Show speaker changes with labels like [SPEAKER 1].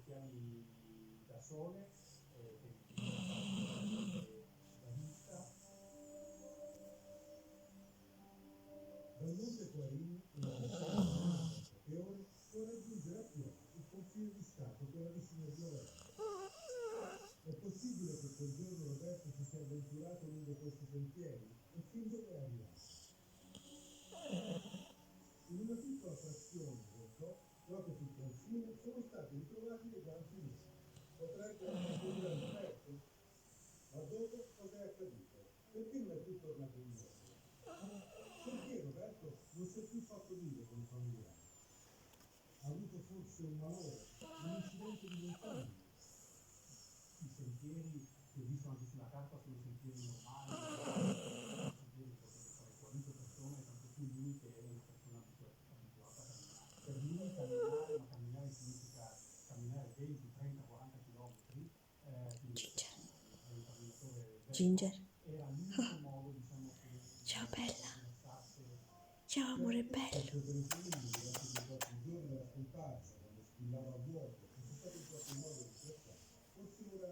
[SPEAKER 1] occhiali da sole, che mi da vista. Dal Monte Quarin, una persona che ore può raggiungere a piedi il confine di Stato con la vicina Slovenia. È possibile che quel giorno Roberto si sia avventurato lungo questi sentieri e fin dove è arrivato? In una piccola frazione del zoo, proprio sul confine, sono stati ritrovati dei guanti neri. Potrebbe essere un difetto? Ma dopo cosa è accaduto? Perché non è più tornato indietro? Perché Roberto non si è più fatto vivo con i familiari? Ha avuto forse un malore, un incidente di montagna? I sentieri che ho visto anche sulla carta sono sentieri normali, sentieri che potrebbe fare qualunque persona, e tanto più lui che è una persona abituata a camminare. Per lui camminare, ma camminare significa camminare 20, 30, 40 km, quindi
[SPEAKER 2] Ginger.
[SPEAKER 1] è un camminatore vero,
[SPEAKER 2] Ginger.
[SPEAKER 1] era l'unico modo, diciamo,
[SPEAKER 2] Ciao bella.
[SPEAKER 1] per rilassarsi.
[SPEAKER 2] Ciao amore bello.
[SPEAKER 1] Certo, per i primi durante quei 4 giorni della scomparsa, quando squillava a vuoto, è stato in qualche modo ricercato. Forse ora